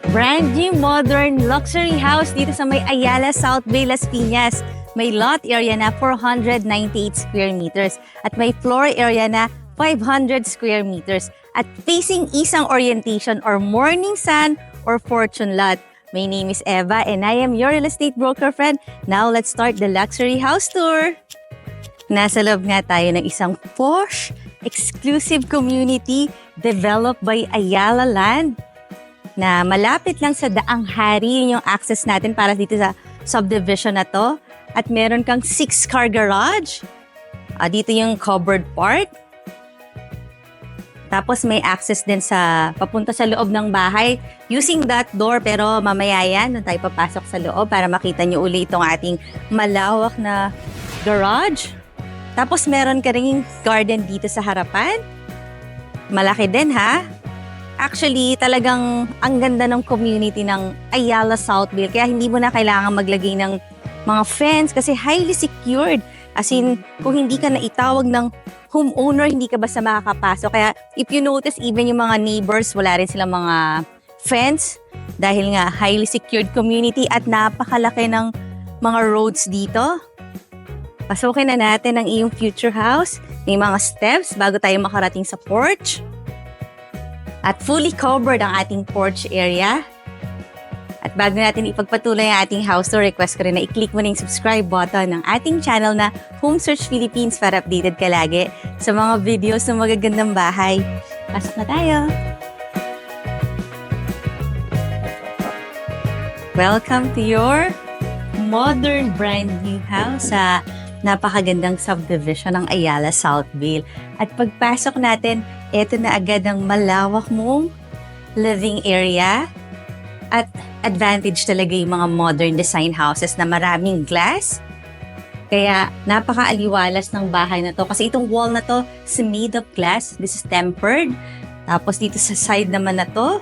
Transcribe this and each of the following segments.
Brand new, modern, luxury house dito sa may Ayala, South Bay, Las Piñas. May lot area na 498 square meters at may floor area na 500 square meters at facing isang orientation or morning sun or fortune lot. My name is Eva and I am your real estate broker friend. Now let's start the luxury house tour. Nasa loob nga tayo ng isang posh, exclusive community developed by Ayala Land na malapit lang sa Daang Hari. Yun yung access natin para dito sa subdivision na to. At meron kang 6-car garage. Dito yung covered part. Tapos may access din sa papunta sa loob ng bahay using that door, pero mamaya yan, doon tayo papasok sa loob para makita nyo uli itong ating malawak na garage. Tapos meron ka ring garden dito sa harapan. Malaki din ha. Actually, talagang ang ganda ng community ng Ayala Southville. Kaya hindi mo na kailangan maglagay ng mga fence kasi highly secured. As in, kung hindi ka na itawag ng homeowner, hindi ka basta makakapasok. Kaya if you notice, even yung mga neighbors, wala rin silang mga fence dahil nga highly secured community at napakalaki ng mga roads dito. Pasukin na natin ang iyong future house. May mga steps bago tayo makarating sa porch. At fully covered ang ating porch area. At bago natin ipagpatuloy ang ating house tour, request ko rin na i-click mo na yung subscribe button ng ating channel na Home Search Philippines para updated ka lagi sa mga videos ng magagandang bahay. Pasok na tayo! Welcome to your modern brand new house sa napakagandang subdivision ng Ayala Southville. At pagpasok natin, ito na agad ang malawak mong living area. At advantage talaga yung mga modern design houses na maraming glass. Kaya napakaaliwalas ng bahay na to. Kasi itong wall na to is made of glass. This is tempered. Tapos dito sa side naman na to,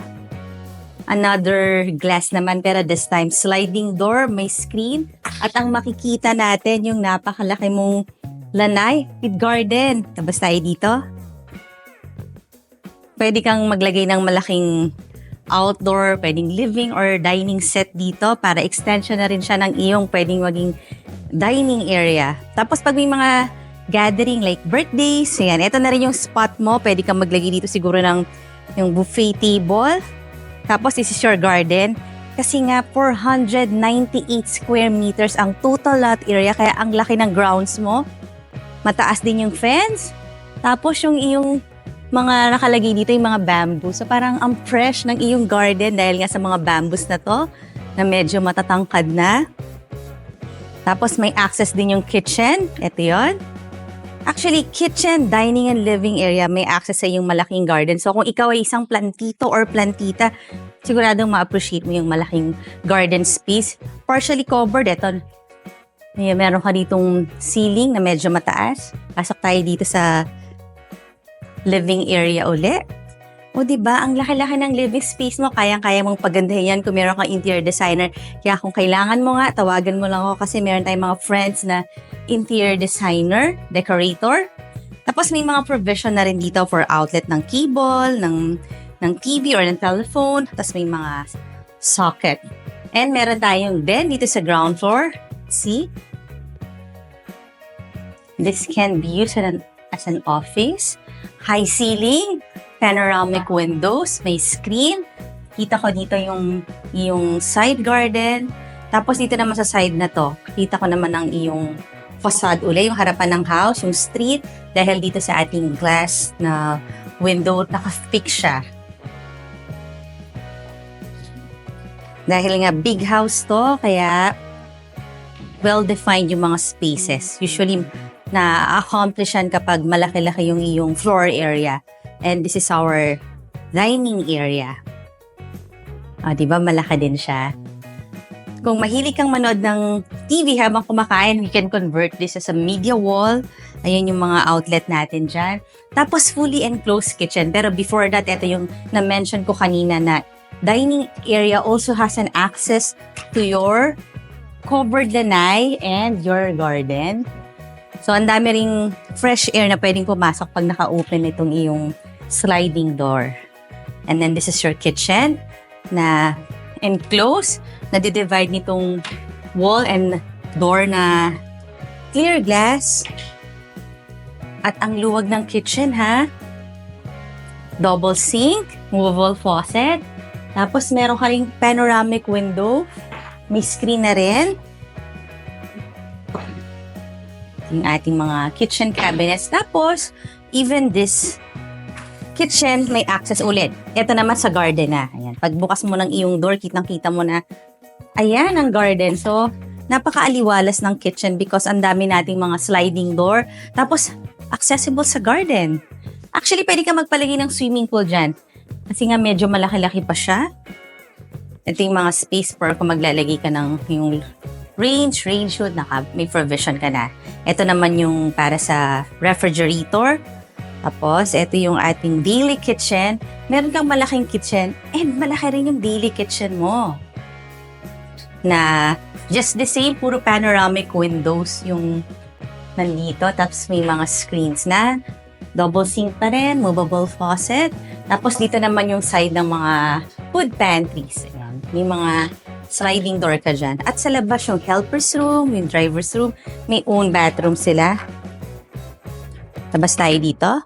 another glass naman, pero this time sliding door, may screen. At ang makikita natin yung napakalaki mong lanay with garden. Tapos tayo dito. Pwede kang maglagay ng malaking outdoor, pwedeng living or dining set dito para extension na rin siya ng iyong pwedeng maging dining area. Tapos pag may mga gathering like birthdays, yan, ito na rin yung spot mo. Pwede kang maglagay dito siguro ng yung buffet table. Tapos this is your garden. Kasi nga 498 square meters ang total lot area, kaya ang laki ng grounds mo. Mataas din yung fence. Tapos yung iyong mga nakalagay dito yung mga bamboo. So parang ang fresh ng iyong garden dahil nga sa mga bamboos na to na medyo matatangkad na. Tapos may access din yung kitchen. Ito yon. Actually, kitchen, dining, and living area may access sa iyong malaking garden. So kung ikaw ay isang plantito or plantita, siguradong ma-appreciate mo yung malaking garden space. Partially covered. Ito, meron ka ditong ceiling na medyo mataas. Pasok tayo dito sa living area uli. O diba, ang laki-laki ng living space mo, kayang-kaya mong pagandahin yan kung meron kang interior designer. Kaya kung kailangan mo nga, tawagan mo lang ako kasi meron tayong mga friends na interior designer, decorator. Tapos may mga provision na rin dito for outlet ng cable, ng TV or ng telephone. Tapos may mga socket. And meron tayong den dito sa ground floor. See? This can be used as an office. High ceiling, panoramic windows, may screen. Kita ko dito yung side garden. Tapos dito naman sa side na to, kita ko naman ang iyong facade uli, yung harapan ng house, yung street. Dahil dito sa ating glass na window, naka-fix siya. Dahil nga big house to, kaya well-defined yung mga spaces. Usually, na-accomplish yan kapag malaki-laki yung iyong floor area. And this is our dining area. Diba? Malaki din siya. Kung mahilig kang manood ng TV habang kumakain, we can convert this as a media wall. Ayan yung mga outlet natin dyan. Tapos fully enclosed kitchen. Pero before that, ito yung na-mention ko kanina na dining area also has an access to your covered lanai and your garden. So, ang dami ring fresh air na pwedeng pumasok pag naka-open itong iyong sliding door. And then, this is your kitchen na enclosed, na-divide nitong wall and door na clear glass. At ang luwag ng kitchen, ha? Double sink, movable faucet. Tapos meron ka ring panoramic window. May screen na rin. Yung ating mga kitchen cabinets. Tapos, even this kitchen, may access ulit. Ito naman sa garden na. Ayan. Pagbukas mo ng iyong door, kitang-kita mo na, ayan ang garden. So, napakaaliwalas ng kitchen because ang dami nating mga sliding door. Tapos, accessible sa garden. Actually, pwede ka magpalagay ng swimming pool dyan. Kasi nga medyo malaki-laki pa siya. Ito yung mga space for kung maglalagay ka ng yung rain hood, may provision ka na. Ito naman yung para sa refrigerator. Tapos, ito yung ating daily kitchen. Meron kang malaking kitchen and malaki rin yung daily kitchen mo. Na just the same, puro panoramic windows yung nandito. Tapos may mga screens na. Double sink pa rin, movable faucet. Tapos dito naman yung side ng mga food pantries. Ayan. May mga sliding door ka dyan. At sa labas yung helper's room, yung driver's room. May own bathroom sila. Tabas tayo dito.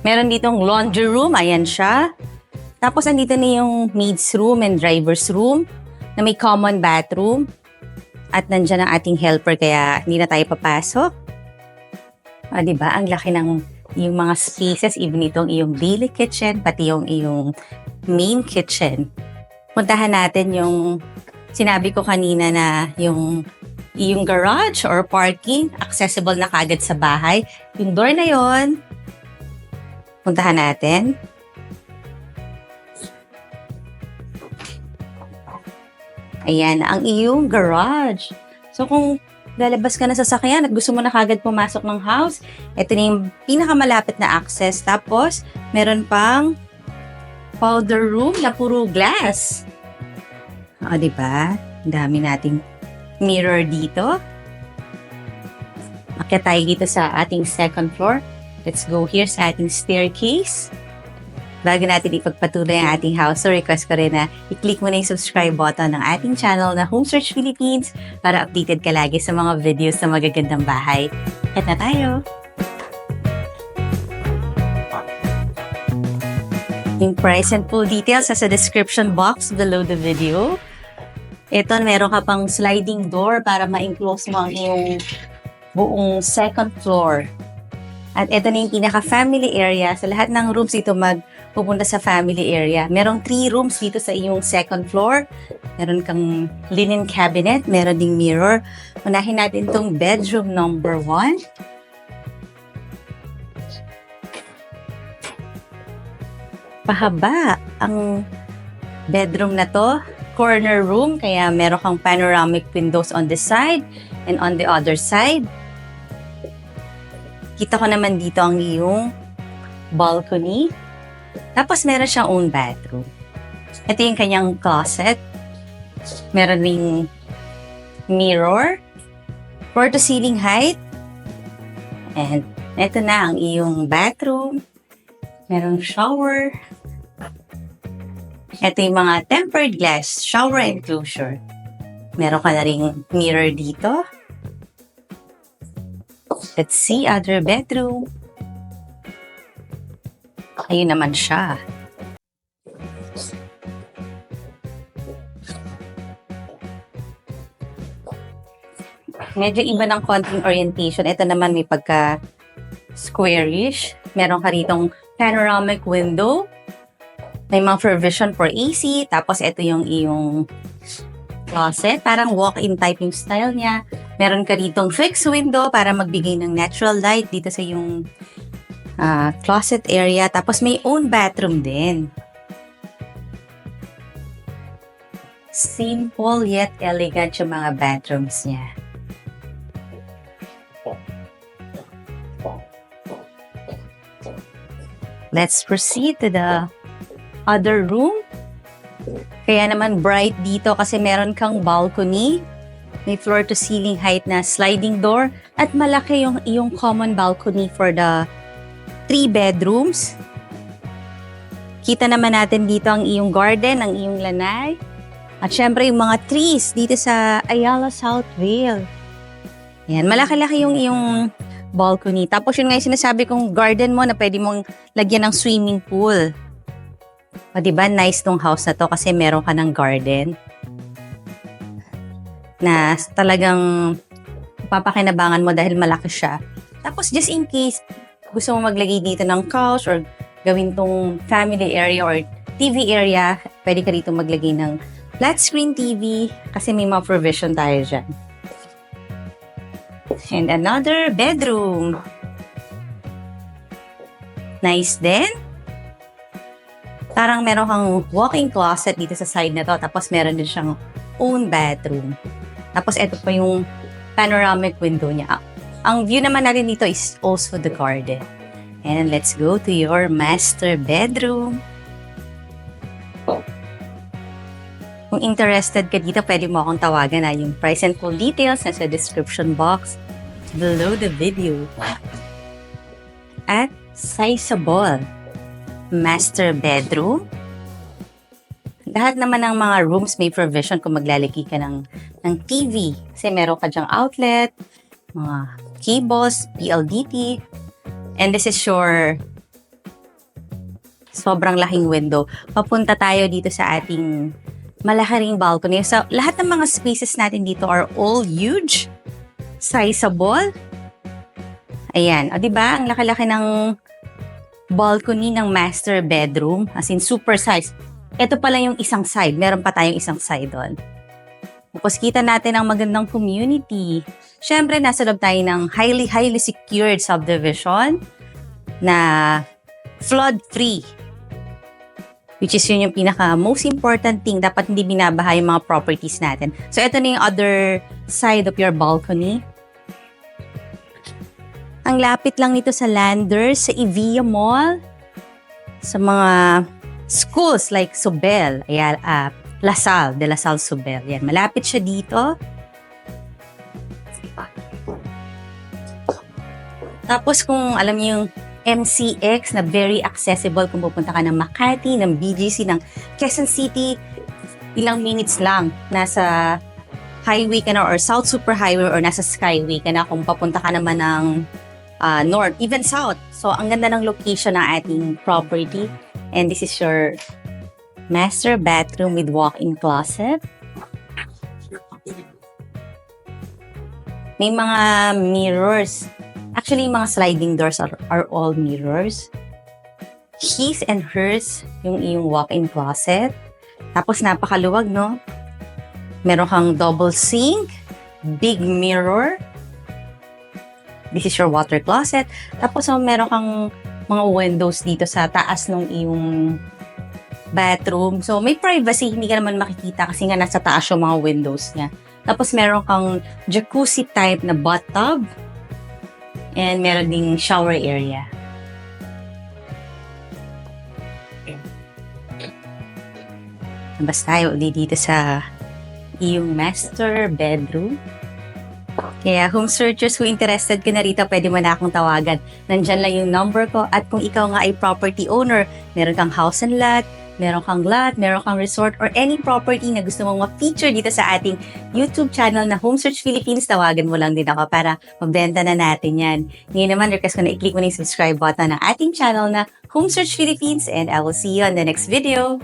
Meron ditong laundry room. Ayan siya. Tapos andito na yung maid's room and driver's room na may common bathroom. At nandyan ang ating helper kaya hindi na tayo papasok. Diba? Ang laki ng yung mga spaces, even itong iyong daily kitchen, pati yung iyong main kitchen. Puntahan natin yung sinabi ko kanina na yung garage or parking, accessible na kagad sa bahay. Yung door na yon, puntahan natin. Ayan, ang iyong garage. So, kung lalabas ka na sa sasakyan at gusto mo na kagad pumasok ng house, ito na yung pinakamalapit na access. Tapos, meron pang powder room na puro glass. Diba? Ang dami nating mirror dito. Akyat tayo dito sa ating second floor. Let's go here sa ating staircase. Bago natin ipagpatuloy ang ating house, so request ko rin na i-click mo na yung subscribe button ng ating channel na Home Search Philippines para updated ka lagi sa mga videos na magagandang bahay. At na tayo! Yung price and full details sa description box below the video. Ito, meron ka pang sliding door para ma-enclose mo ang iyong buong second floor. At ito na yung pinaka-family area. Sa lahat ng rooms dito pupunta sa family area. Merong 3 rooms dito sa iyong second floor. Meron kang linen cabinet. Meron ding mirror. Unahin natin itong bedroom number 1. Pahaba ang bedroom na to. Corner room. Kaya meron kang panoramic windows on this side and on the other side. Kita ko naman dito ang iyong balcony. Tapos meron siyang own bathroom. Ito yung kanyang closet. Meron ring mirror. Floor to ceiling height. And ito na ang iyong bathroom. Meron shower. Ito yung mga tempered glass shower enclosure. Meron ka na ring mirror dito. Let's see, other bedroom. Ayun naman siya. Medyo iba ng konting orientation. Ito naman may pagka squarish. Meron ka ritong panoramic window. May mga provision for AC. Tapos ito yung iyong closet. Parang walk-in type yung style niya. Meron ka ritong fixed window para magbigay ng natural light dito sa yung closet area. Tapos may own bathroom din. Simple yet elegant yung mga bathrooms niya. Let's proceed to the other room. Kaya naman bright dito kasi meron kang balcony. May floor to ceiling height na sliding door at malaki yung iyong common balcony for the 3 bedrooms. Kita naman natin dito ang iyong garden, ang iyong lanay. At syempre yung mga trees dito sa Ayala South Vale. Yan, malaki-laki yung iyong balcony. Tapos yun nga yung sinasabi kong garden mo na pwede mong lagyan ng swimming pool. O diba, nice tong house na to kasi meron ka ng garden na talagang papakinabangan mo dahil malaki siya. Tapos just in case gusto mo maglagay dito ng couch or gawin tong family area or TV area, pwede ka dito maglagay ng flat screen TV kasi may mga provision tayo dyan. And another bedroom. Nice din. Parang meron kang walk-in closet dito sa side na to. Tapos meron din siyang own bathroom. Tapos ito pa yung panoramic window niya. Ang view naman natin dito is also the garden. And let's go to your master bedroom. Kung interested ka dito, pwede mo akong tawagan na yung price and full details nasa description box below the video. At sizable master bedroom. Lahat naman ng mga rooms may provision kung maglalagay ka ng TV. Kasi meron ka dyang outlet, mga cables, PLDT. And this is your sobrang laking window. Papunta tayo dito sa ating malaki ring balcony. So, lahat ng mga spaces natin dito are all huge, sizable. Ayan. O, diba? Ang laki-laki ng balcony ng master bedroom. As in, super size. Ito pala yung isang side. Meron pa tayong isang side doon. Tapos kita natin ang magandang community. Siyempre, nasa loob tayo ng highly secured subdivision na flood-free. Which is yun yung pinaka most important thing. Dapat hindi binabaha yung mga properties natin. So, ito na yung other side of your balcony. Ang lapit lang nito sa Landers, sa Evia Mall, sa mga schools like Sobel, ayan, Lasal, de La Salle Sobel. Yan, malapit siya dito. Tapos kung alam niyo yung MCX na very accessible kung pupunta ka ng Makati, ng BGC, ng Quezon City, ilang minutes lang. Nasa highway ka na or South Super Highway or nasa Skyway ka na kung papunta ka naman ng North, even South. So, ang ganda ng location ng ating property. And this is your master bathroom with walk-in closet. May mga mirrors. Actually, yung mga sliding doors are all mirrors. His and hers, yung iyong walk-in closet. Tapos napakaluwag, no? Meron kang double sink, big mirror. This is your water closet. Tapos meron kang mga windows dito sa taas ng iyong bathroom. So, may privacy. Hindi ka naman makikita kasi nga nasa taas yung mga windows niya. Tapos, meron kang jacuzzi type na bathtub. And meron ding shower area. Labas tayo ulit dito sa iyong master bedroom. Kaya home searchers, kung interested ka na rito, pwede mo na akong tawagan. Nandyan lang yung number ko. At kung ikaw nga ay property owner, meron kang house and lot, meron kang resort, or any property na gusto mong ma-feature dito sa ating YouTube channel na Home Search Philippines, tawagan mo lang din ako para mabenta na natin yan. Ngayon naman, request ko na i-click mo na yung subscribe button ng ating channel na Home Search Philippines, and I will see you on the next video.